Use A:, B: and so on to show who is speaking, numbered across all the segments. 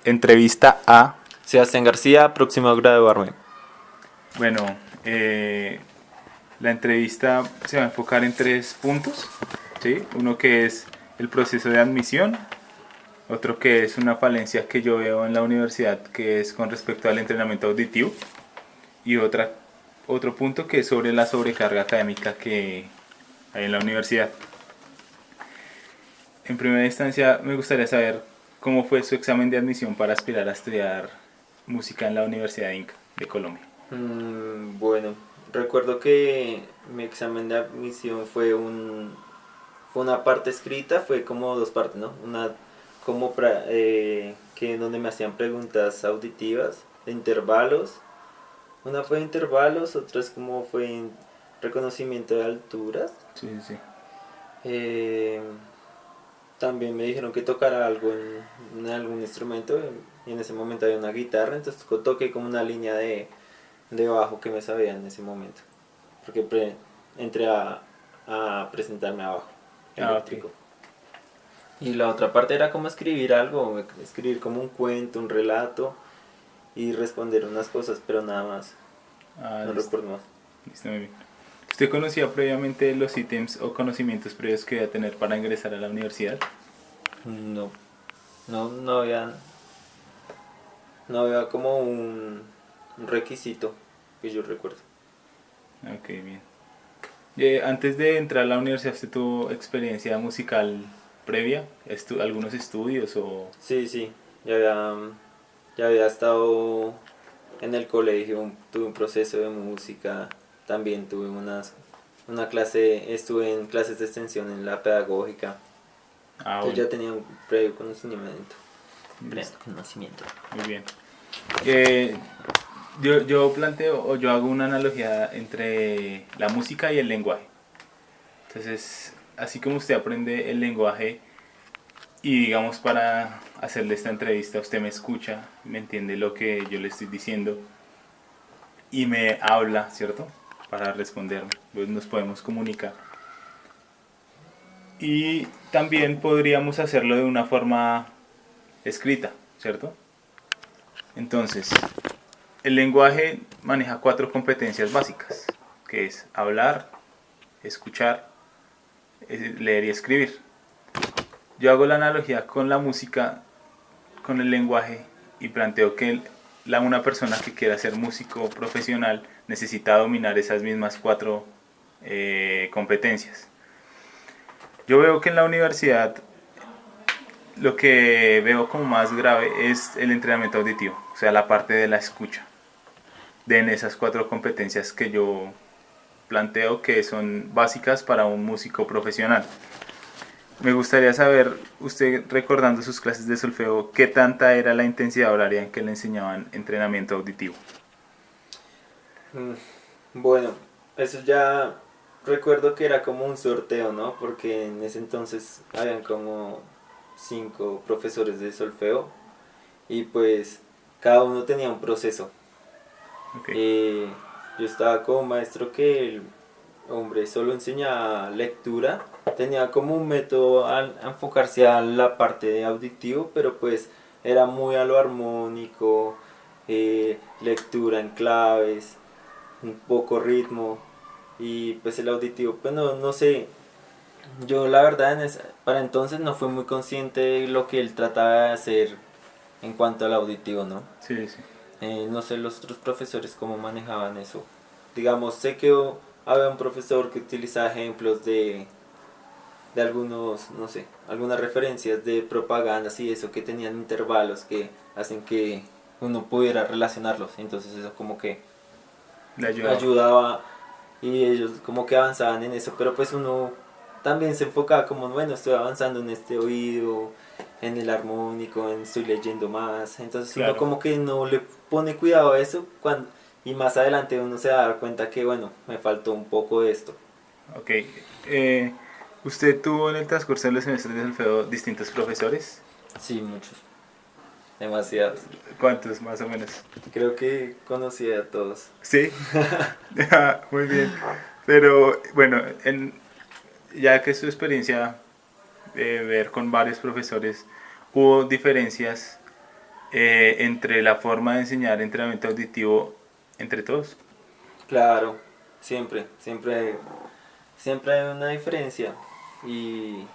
A: Entrevista a...
B: Sebastián García, próximo a graduarme.
A: Bueno, la entrevista se va a enfocar en 3 puntos, ¿sí? Uno que es el proceso de admisión, otro que es una falencia que yo veo en la universidad que es con respecto al entrenamiento auditivo y otro punto que es sobre la sobrecarga académica que hay en la universidad. En primera instancia me gustaría saber cómo fue su examen de admisión para aspirar a estudiar música en la Universidad Inca de Colombia.
B: Bueno, recuerdo que mi examen de admisión fue una parte escrita, fue como dos partes, ¿no? Una como que donde me hacían preguntas auditivas de intervalos. Una fue de intervalos, otra es como fue en reconocimiento de alturas.
A: Sí, sí, sí.
B: Eh, También me dijeron que tocara algo en algún instrumento y en ese momento había una guitarra, entonces toqué como una línea de bajo que me sabía en ese momento, porque entré a presentarme a bajo eléctrico.
A: Okay.
B: Y la otra parte era como escribir algo, escribir como un cuento, un relato y responder unas cosas, pero nada más, no
A: Listo.
B: recuerdo más.
A: Listo, muy bien. ¿Usted conocía previamente los ítems o conocimientos previos que debía tener para ingresar a la universidad?
B: No, no había como un requisito que yo recuerdo.
A: Ok, bien. Antes de entrar a la universidad, ¿usted tuvo experiencia musical previa? ¿Algunos estudios o...?
B: Sí, sí, ya había estado en el colegio, tuve un proceso de música, también tuve una clase, estuve en clases de extensión en la pedagógica, entonces
A: Bueno.
B: ya tenía un previo conocimiento.
A: Listo.
B: Conocimiento.
A: Muy bien. Yo planteo o yo hago una analogía entre la música y el lenguaje. Entonces, así como usted aprende el lenguaje y digamos para hacerle esta entrevista, usted me escucha, me entiende lo que yo le estoy diciendo y me habla, ¿cierto? Para responderme, pues nos podemos comunicar. Y también podríamos hacerlo de una forma escrita, ¿cierto? Entonces, el lenguaje maneja 4 competencias básicas, que es hablar, escuchar, leer y escribir. Yo hago la analogía con la música, con el lenguaje y planteo que una persona que quiera ser músico profesional necesita dominar esas mismas 4 competencias. Yo veo que en la universidad lo que veo como más grave es el entrenamiento auditivo, o sea, la parte de la escucha, de en esas 4 competencias que yo planteo que son básicas para un músico profesional. Me gustaría saber, usted recordando sus clases de solfeo, ¿qué tanta era la intensidad horaria en que le enseñaban entrenamiento auditivo?
B: Bueno, eso ya recuerdo que era como un sorteo, ¿no? Porque en ese entonces habían como 5 profesores de solfeo y pues cada uno tenía un proceso.
A: Okay.
B: Yo estaba con un maestro que el hombre solo enseñaba lectura, tenía como un método a enfocarse a la parte de auditivo, pero pues era muy a lo armónico, lectura en claves, un poco ritmo y pues el auditivo, pues no sé, yo la verdad para entonces no fui muy consciente de lo que él trataba de hacer en cuanto al auditivo, ¿no?
A: Sí, sí.
B: No sé los otros profesores cómo manejaban eso. Digamos, sé que había un profesor que utilizaba ejemplos de algunos, no sé, algunas referencias de propagandas y eso que tenían intervalos que hacen que uno pudiera relacionarlos. Entonces eso como que
A: Le ayudaba.
B: ayudaba y ellos como que avanzaban en eso, pero pues uno también se enfocaba como, bueno, estoy avanzando en este oído, en el armónico, estoy leyendo más, entonces uno
A: Claro.
B: como que no le pone cuidado a eso y más adelante uno se va a dar cuenta que, bueno, me faltó un poco de esto.
A: Ok. ¿Usted tuvo en el transcurso de los semestres de solfeo distintos profesores?
B: Sí, muchos, demasiados.
A: ¿Cuántos más o menos?
B: Creo que conocí a todos.
A: Sí. Muy bien. Pero bueno, ya que su experiencia de ver con varios profesores, ¿hubo diferencias entre la forma de enseñar entrenamiento auditivo entre todos.
B: Claro, siempre hay una diferencia y,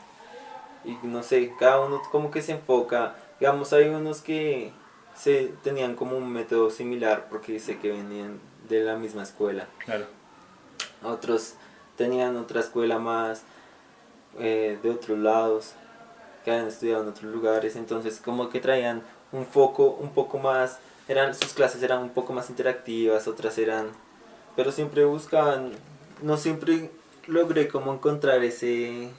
B: y no sé, cada uno como que se enfoca, digamos hay unos que se tenían como un método similar porque sé que venían de la misma escuela,
A: Claro.
B: otros tenían otra escuela más de otros lados, que habían estudiado en otros lugares, entonces como que traían un foco un poco más, sus clases eran un poco más interactivas, otras eran, pero siempre buscaban, no siempre logré como encontrar ese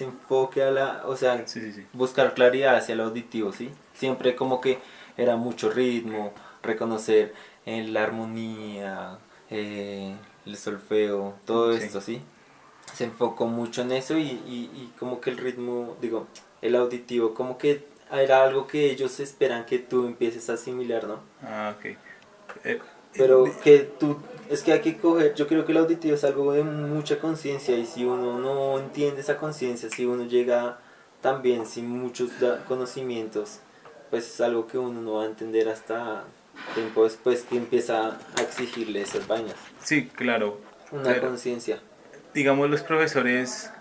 B: enfoque a la, o sea,
A: Sí, sí, sí.
B: buscar claridad hacia el auditivo, ¿sí? Siempre como que era mucho ritmo, reconocer la armonía, el solfeo, todo
A: Sí,
B: esto, ¿sí? Se enfocó mucho en eso y como que el ritmo, digo, el auditivo, como que era algo que ellos esperan que tú empieces a asimilar, ¿no?
A: ah, ok. Eh,
B: Pero que tú, es que hay que coger, yo creo que el auditivo es algo de mucha conciencia y si uno no entiende esa conciencia, si uno llega también sin muchos conocimientos, pues es algo que uno no va a entender hasta tiempo después que empieza a exigirle esas vainas.
A: sí, claro,
B: Una
A: pero
B: conciencia.
A: digamos los profesores,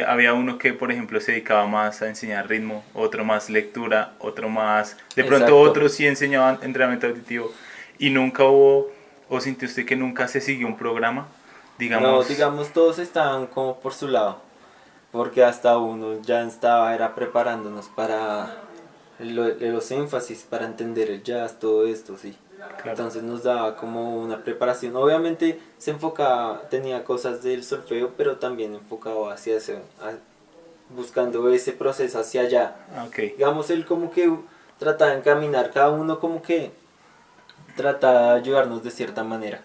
A: había uno que por ejemplo se dedicaba más a enseñar ritmo, otro más lectura, otro más, de pronto
B: Exacto.
A: otros sí enseñaban entrenamiento auditivo y nunca hubo, o sintió usted que nunca se siguió un programa,
B: No,
A: digamos,
B: digamos, todos estaban como por su lado, porque hasta uno ya estaba era preparándonos para los énfasis, para entender el jazz, todo esto, sí.
A: claro.
B: Entonces nos daba como una preparación. Obviamente se enfocaba, tenía cosas del solfeo, pero también enfocado hacia ese, buscando ese proceso hacia allá.
A: Ah, ok,
B: Digamos, él como que trataba de encaminar, cada uno como que trataba de ayudarnos de cierta manera.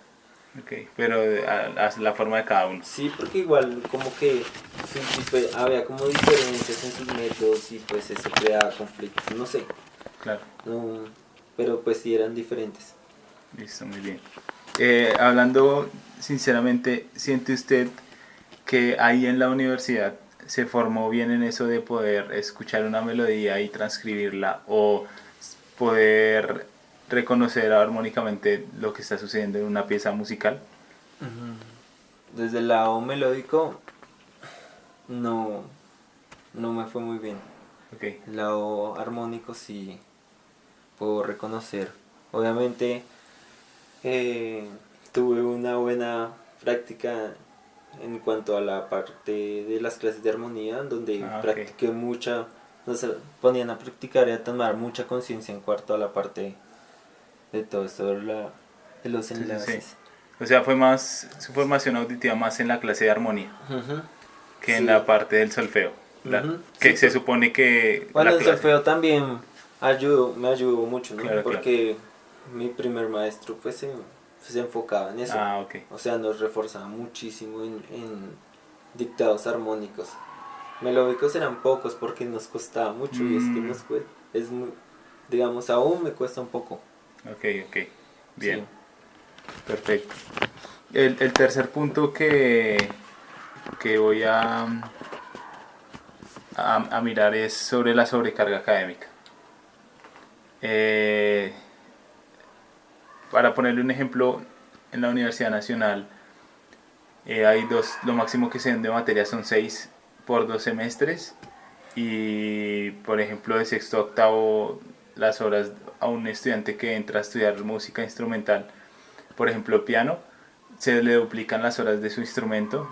A: ok, pero a la forma de cada uno,
B: Sí, porque igual como que había como diferencias en sus métodos y pues eso creaba conflictos, no sé,
A: claro,
B: no, pero pues sí eran diferentes.
A: listo, muy bien. Hablando sinceramente, ¿siente usted que ahí en la universidad se formó bien en eso de poder escuchar una melodía y transcribirla o poder reconocer armónicamente lo que está sucediendo en una pieza musical?
B: Desde el lado melódico no, no me fue muy bien.
A: Ok,
B: El lado armónico sí puedo reconocer. Obviamente eh, tuve una buena práctica en cuanto a la parte de las clases de armonía, donde
A: ah, ok.
B: practiqué mucha, nos ponían a practicar y a tomar mucha conciencia en cuanto a la parte de todo esto de los
A: Sí, sí, sí.
B: enlaces.
A: O sea, fue más su formación auditiva más en la clase de armonía
B: Ujú.
A: que en la
B: Sí,
A: parte del solfeo.
B: sí,
A: Que se supone que
B: bueno,
A: la
B: el
A: clase.
B: solfeo también me ayudó mucho, ¿no?
A: Claro, claro.
B: Porque mi primer maestro pues se enfocaba en eso.
A: Ah, ok.
B: O sea, nos reforzaba muchísimo en dictados armónicos. Melódicos eran pocos porque nos costaba mucho y es que
A: Mm,
B: es muy, digamos, aún me cuesta un poco.
A: ok, ok. Bien,
B: Sí.
A: perfecto. El tercer punto que voy a mirar es sobre la sobrecarga académica. Eh, para ponerle un ejemplo, en la Universidad Nacional hay dos, lo máximo que se den de materias son 6 por 2 semestres y por ejemplo de sexto a octavo las horas a un estudiante que entra a estudiar música instrumental, por ejemplo piano, se le duplican las horas de su instrumento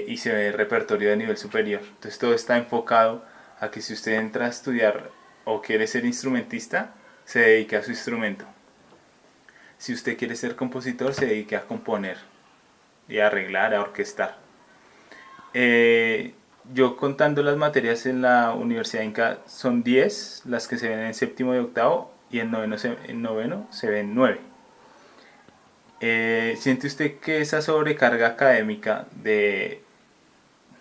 A: y se ve repertorio de nivel superior. Entonces todo está enfocado a que si usted entra a estudiar o quiere ser instrumentista, se dedique a su instrumento. Si usted quiere ser compositor, se dedique a componer y a arreglar, a orquestar. Eh, yo contando las materias en la Universidad Inca son 10 las que se ven en séptimo y octavo y en noveno se ven 9. ¿Siente usted que esa sobrecarga académica de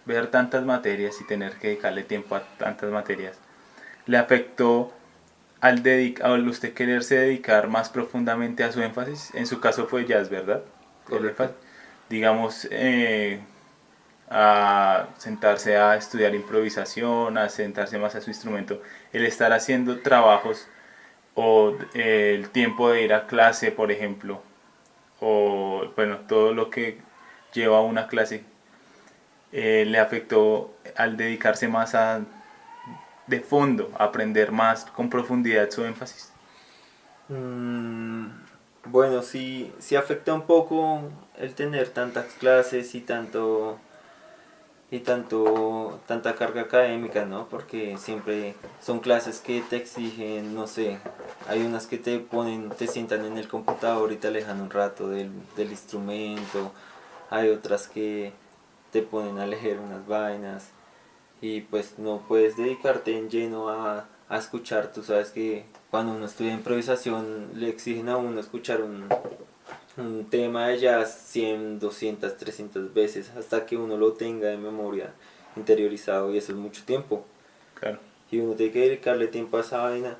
A: ver tantas materias y tener que dedicarle tiempo a tantas materias le afectó al usted quererse dedicar más profundamente a su énfasis? En su caso fue jazz, ¿verdad? El
B: Correcto.
A: énfasis, digamos, a sentarse a estudiar improvisación, a sentarse más a su instrumento, el estar haciendo trabajos o el tiempo de ir a clase, por ejemplo, o bueno, todo lo que lleva a una clase, le afectó al dedicarse más a de fondo, a aprender más con profundidad su énfasis.
B: Mm, bueno, sí, sí afecta un poco el tener tantas clases tanta carga académica, ¿no? Porque siempre son clases que te exigen, no sé, hay unas que te ponen, te sientan en el computador y te alejan un rato del instrumento, hay otras que te ponen a leer unas vainas y pues no puedes dedicarte en lleno a escuchar. Tú sabes que cuando uno estudia improvisación le exigen a uno escuchar un tema de jazz 100 200 300 veces hasta que uno lo tenga de memoria interiorizado, y eso es mucho tiempo.
A: Claro,
B: Y uno tiene que dedicarle tiempo a esa vaina.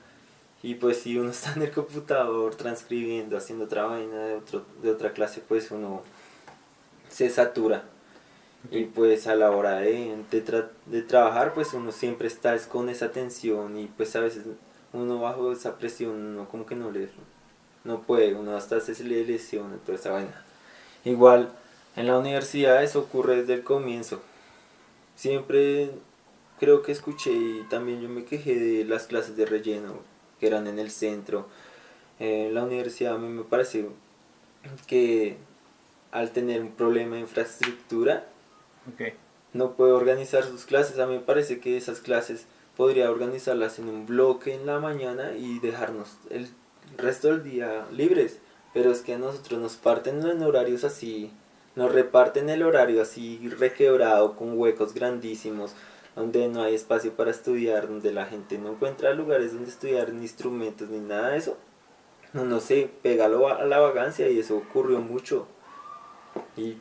B: Y pues si uno está en el computador transcribiendo, haciendo otra vaina de otra clase, pues uno se satura. Y
A: ok,
B: pues a la hora de trabajar, pues uno siempre está es con esa tensión, y pues a veces uno bajo esa presión, uno como que no puede, uno hasta se le lesiona toda esa vaina. Igual en la universidad eso ocurre desde el comienzo. Siempre creo que escuché, y también yo me quejé de las clases de relleno que eran en el centro. En la universidad a mí me parece que al tener un problema de infraestructura
A: ok,
B: no puede organizar sus clases. A mí me parece que esas clases podría organizarlas en un bloque en la mañana y dejarnos el resto del día libres. Pero es que a nosotros nos parten en horarios así, nos reparten el horario así requebrado con huecos grandísimos, donde no hay espacio para estudiar, donde la gente no encuentra lugares donde estudiar, ni instrumentos, ni nada de eso. No sé, pega a la vagancia, y eso ocurrió mucho. Y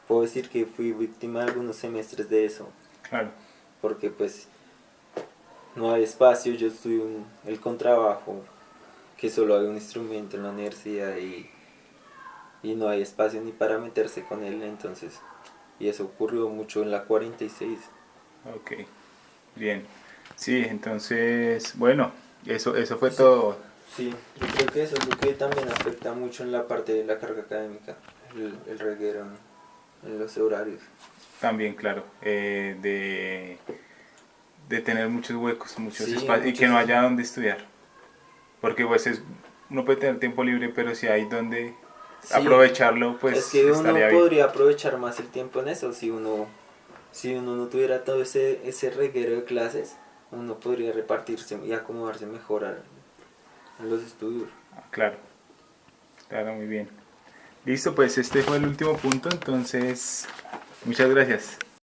B: puedo decir que fui víctima de algunos semestres de eso,
A: claro,
B: porque pues no hay espacio. Yo estudio el contrabajo, que solo hay un instrumento en la universidad, y no hay espacio ni para meterse con él, entonces, y eso ocurrió mucho en la 46.
A: ok, bien. Sí, entonces, bueno, eso fue
B: Eso,
A: todo.
B: sí, yo creo que eso es lo que también afecta mucho en la parte de la carga académica, el reguero en los horarios.
A: También, claro, de tener muchos huecos, muchos
B: Sí,
A: espacios y que
B: muchos.
A: no haya donde estudiar. Porque pues uno puede tener tiempo libre, pero si hay donde
B: Sí,
A: aprovecharlo,
B: es
A: pues
B: que uno
A: estaría bien.
B: podría aprovechar más el tiempo en eso. Si uno no tuviera todo ese reguero de clases, uno podría repartirse y acomodarse mejor a los estudios.
A: Claro, claro, muy bien. Listo, pues este fue el último punto, entonces muchas gracias.